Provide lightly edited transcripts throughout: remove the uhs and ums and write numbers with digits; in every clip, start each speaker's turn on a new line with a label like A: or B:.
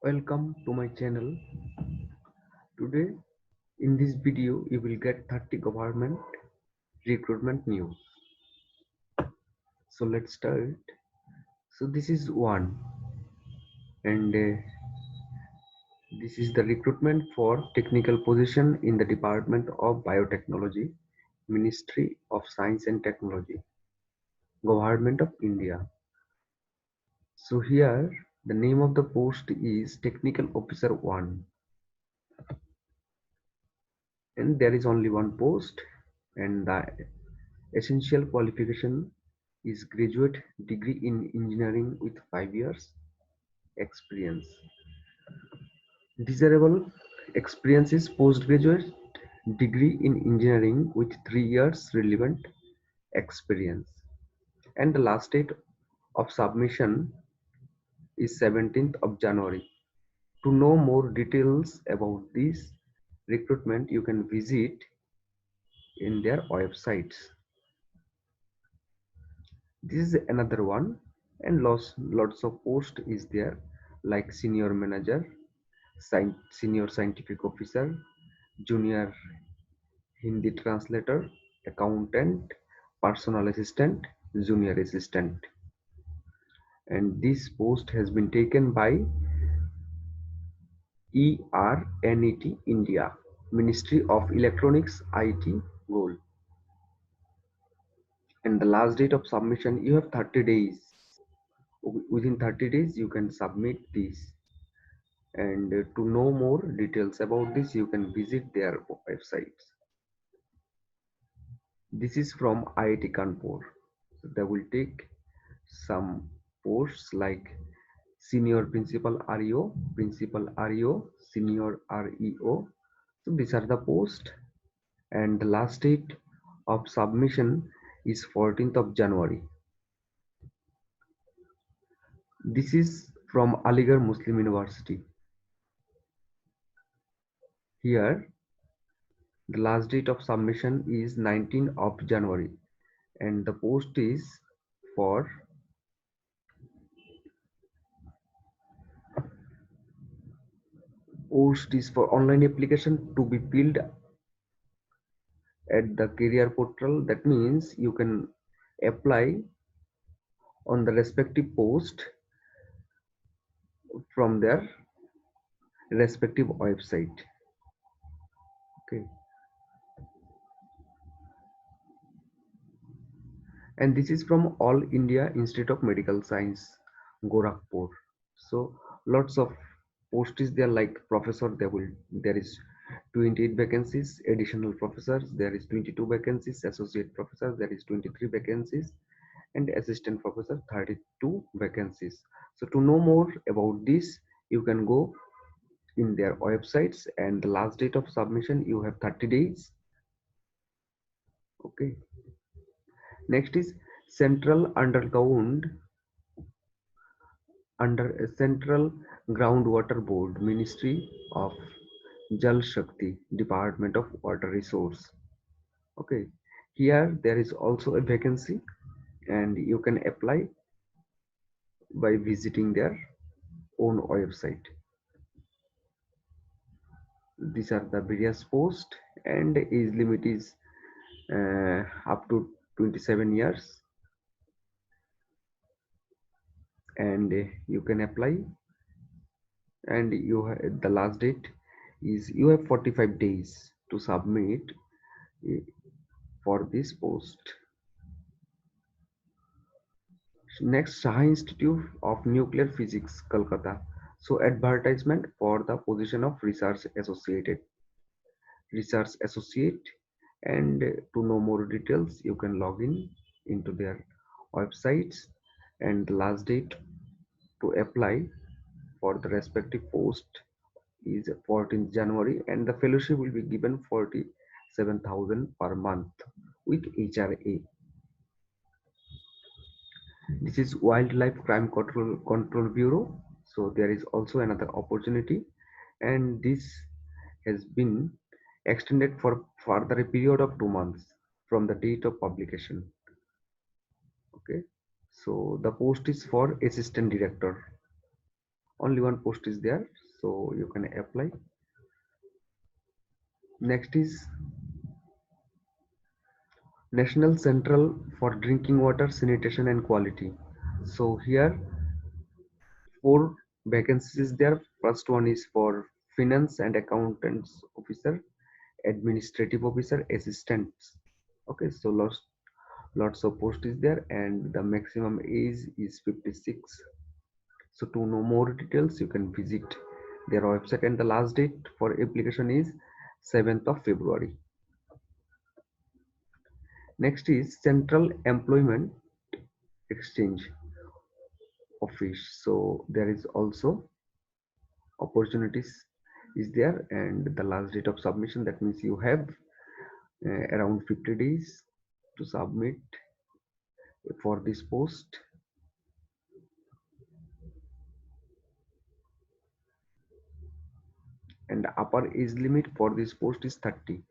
A: Welcome to my channel. Today in this video you will get 30 government recruitment news. So let's start. So this is one, and this is the recruitment for technical position in the Department of Biotechnology, Ministry of Science and Technology, Government of India. So here the name of the post is Technical Officer 1, and there is only one post, and the essential qualification is graduate degree in engineering with 5 years experience. Desirable experience is postgraduate degree in engineering with 3 years relevant experience. And the last date of submission is 17th of January. To know more details about this recruitment, you can visit in their websites. This is another one, and lots of post is there, like senior manager, senior scientific officer, junior Hindi translator, accountant, personal assistant, junior assistant. And this post has been taken by ERNET India, Ministry of Electronics IT Goal. And the last date of submission, you have 30 days. Within 30 days you can submit this. And to know more details about this, you can visit their websites. This is from IIT Kanpur. So they will take some posts like senior principal REO, principal REO, senior REO. So these are the posts, and the last date of submission is 14th of January. This is from Aligarh Muslim University. Here the last date of submission is 19th of January, and the post is for online application to be filled at the career portal. That means you can apply on the respective post from their respective website. Okay, and this is from All India Institute of Medical Science, Gorakhpur. So lots of posts is there, like professor. There is 28 vacancies, additional professors there is 22 vacancies, associate professors there is 23 vacancies, and assistant professor 32 vacancies. So to know more about this, you can go in their websites, and the last date of submission, you have 30 days. Okay, next is central central groundwater board, Ministry of Jal Shakti, Department of Water Resource. Okay, here there is also a vacancy, and you can apply by visiting their own website. These are the various posts, and age limit is up to 27 years, and you can apply. And the last date is, you have 45 days to submit uh, for this post. Next, Shah Institute of Nuclear Physics, Kolkata. So advertisement for the position of research associate, and to know more details, you can log in into their websites. And the last date to apply for the respective post is 14th January, and the fellowship will be given 47,000 per month with HRA. This is Wildlife Crime Control Bureau. So there is also another opportunity, and this has been extended for further a period of 2 months from the date of publication. Okay, so the post is for assistant director. Only one post is there, so you can apply. Next is National Central for Drinking Water Sanitation and Quality. So here four vacancies is there. First one is for finance and accountants officer, administrative officer, assistants. Okay, so lots of post is there, and the maximum age is 56. So to know more details, you can visit their website, and the last date for application is 7th of February. Next is Central Employment Exchange Office. So there is also opportunities is there, and the last date of submission, that means you have around 50 days to submit for this post. And the upper age limit for this post is 30.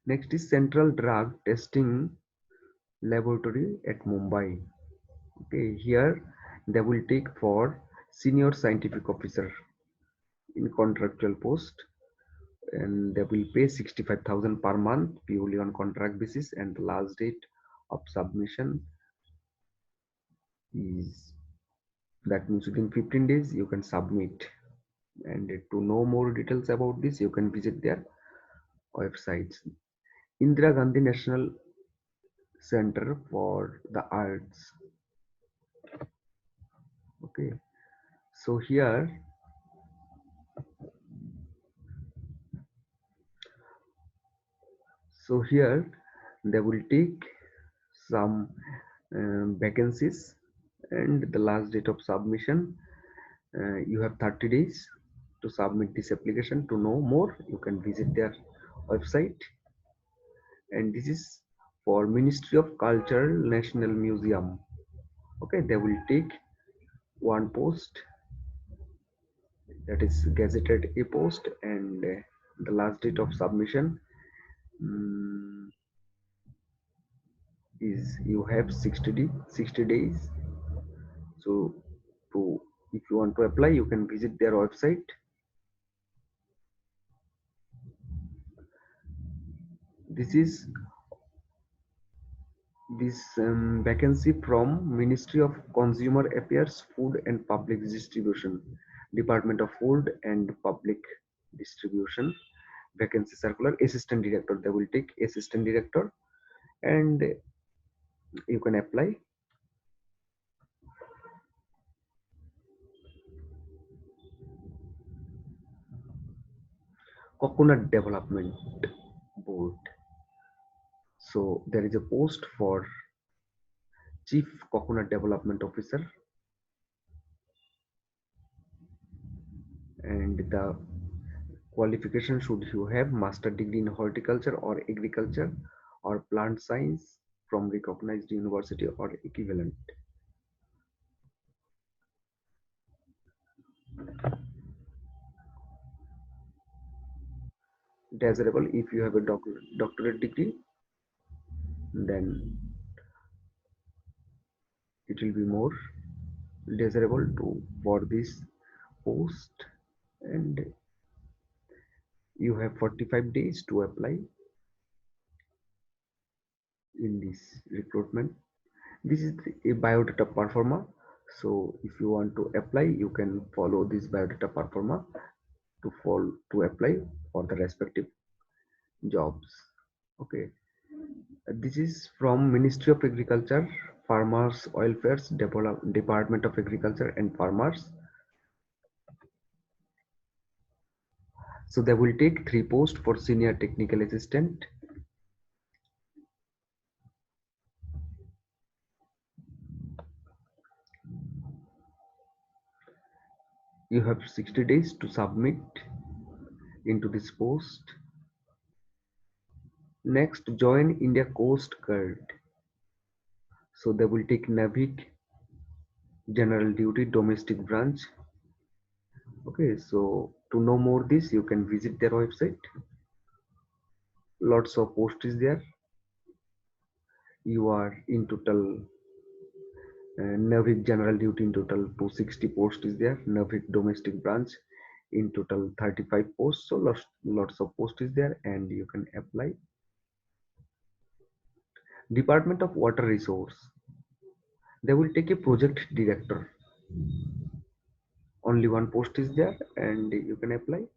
A: Next is Central Drug Testing Laboratory at Mumbai. Okay, here they will take for senior scientific officer in contractual post, and they will pay 65,000 per month purely on contract basis, and the last date of submission is, that means within 15 days you can submit. And to know more details about this, you can visit their websites. Indira Gandhi National Center for the Arts. Okay, so here they will take some vacancies, and the last date of submission, you have 30 days to submit this application. To know more, you can visit their website. And this is for Ministry of Culture National Museum. Okay, they will take one post, that is gazetted a post, and the last date of submission mm, is, you have 60 days. So to, if you want to apply, you can visit their website. This is this vacancy from Ministry of Consumer Affairs, Food and Public Distribution, Department of Food and Public Distribution. Vacancy circular, assistant director. They will take assistant director, and you can apply. Coconut Development Board. So there is a post for Chief Coconut Development Officer, and the qualification should you have master degree in horticulture or agriculture or plant science from recognized university or equivalent. Desirable if you have a doctorate degree, then it will be more desirable to for this post. And you have 45 days to apply in this recruitment. This is a biodata performer. So if you want to apply, you can follow this biodata performer to apply for the respective jobs. Okay, this is from Ministry of Agriculture, Farmers Welfare Department of Agriculture and Farmers. So they will take 3 posts for senior technical assistant. You have 60 days to submit into this post. Next, join India Coast Guard. So they will take Navig General Duty Domestic Branch. Okay, so to know more this, you can visit their website. Lots of posts is there. You are in total Navik general duty in total 260 posts is there. Navik domestic branch in total 35 posts. So lots of posts is there and you can apply. Department of Water Resource. They will take a project director. Only one post is there and you can apply.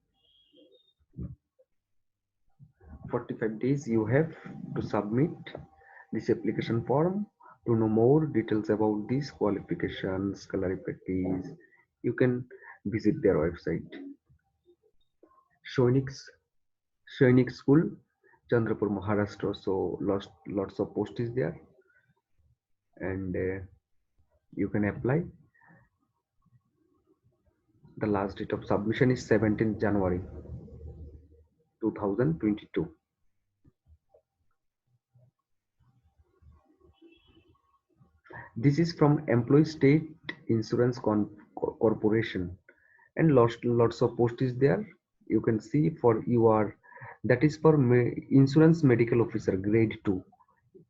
A: 45 days you have to submit this application form. To know more details about these qualifications, salary package, you can visit their website. Shainik School, Chandrapur, Maharashtra. So lots of posts is there and you can apply. The last date of submission is 17th January 2022. This is from Employee State Insurance Corporation and lots of post is there. You can see for UR, that is for insurance medical officer grade 2.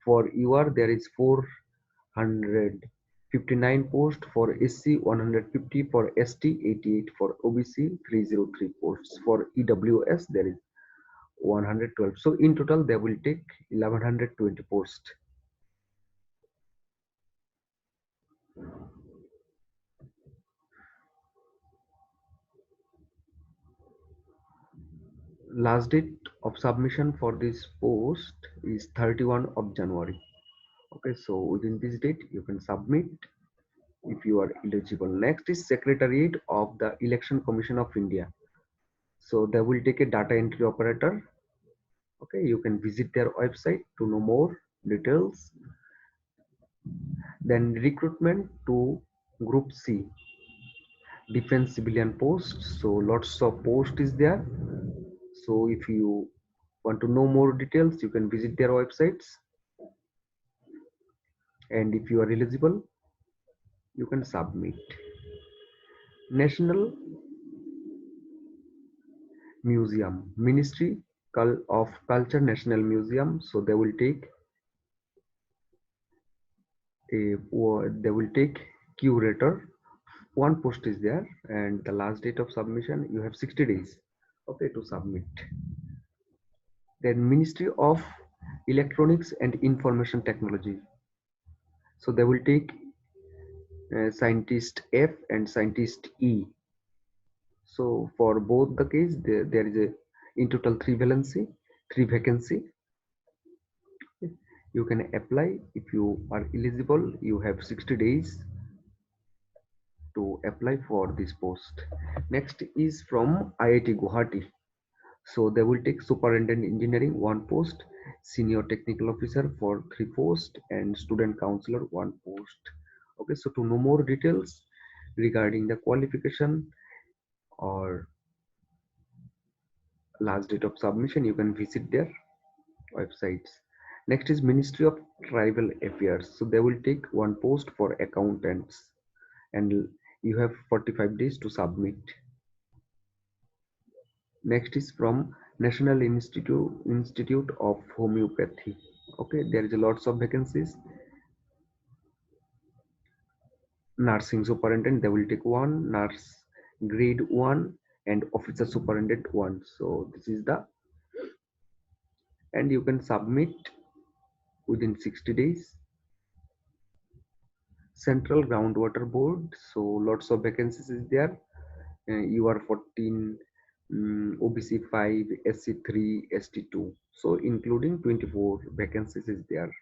A: For UR there is 459 post, for SC 150, for ST 88, for OBC 303 posts, for EWS there is 112. So in total they will take 1120 posts. Last date of submission for this post is 31 of January. Okay, so within this date you can submit if you are eligible. Next is Secretariat of the Election Commission of India. So they will take a data entry operator. Okay, you can visit their website to know more details. Then recruitment to Group C, defense civilian posts. So lots of post is there. So if you want to know more details, you can visit their websites. And if you are eligible, you can submit. National Museum, Ministry of Culture, National Museum. So they will take curator. One post is there and the last date of submission you have 60 days, okay, to submit. Then Ministry of Electronics and Information Technology. So they will take scientist F and scientist E. So for both the case there is a in total three vacancy. You can apply if you are eligible. You have 60 days to apply for this post. Next is from IIT Guwahati. So they will take superintendent engineering one post, senior technical officer for three posts, and student counselor one post. Okay, so to know more details regarding the qualification or last date of submission, you can visit their websites. Next is Ministry of Tribal Affairs. So they will take one post for accountants and you have 45 days to submit. Next is from National Institute of Homeopathy. Okay, there is a lots of vacancies. Nursing superintendent, they will take one, nurse grade 1 and officer superintendent 1. So this is the, and you can submit within 60 days. Central Groundwater Board, so lots of vacancies is there. You are 14, OBC 5, SC 3, ST 2. So including 24 vacancies is there.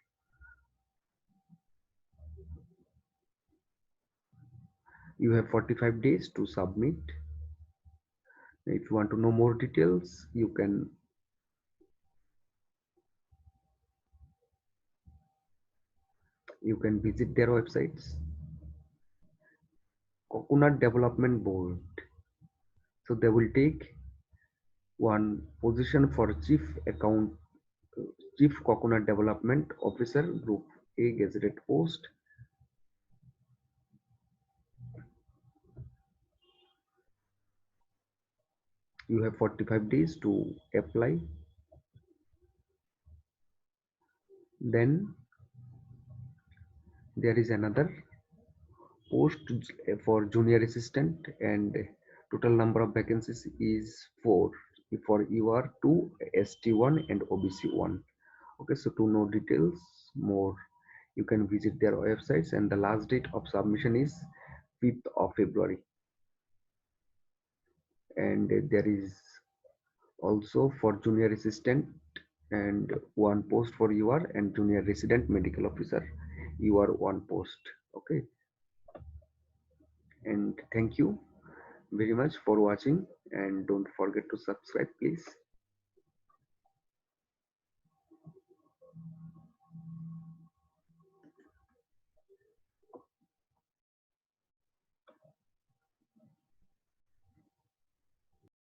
A: You have 45 days to submit. If you want to know more details, you can visit their websites. Coconut Development Board. So they will take one position for Chief Coconut Development Officer, Group A gazetted post. You have 45 days to apply. Then there is another post for junior assistant, and total number of vacancies is 4 for UR 2, ST1 and OBC 1. Okay, so to know details more, you can visit their websites, and the last date of submission is 5th of February. And there is also for junior assistant and one post for UR, and junior resident medical officer UR one post. Okay, and thank you very much for watching, and don't forget to subscribe please.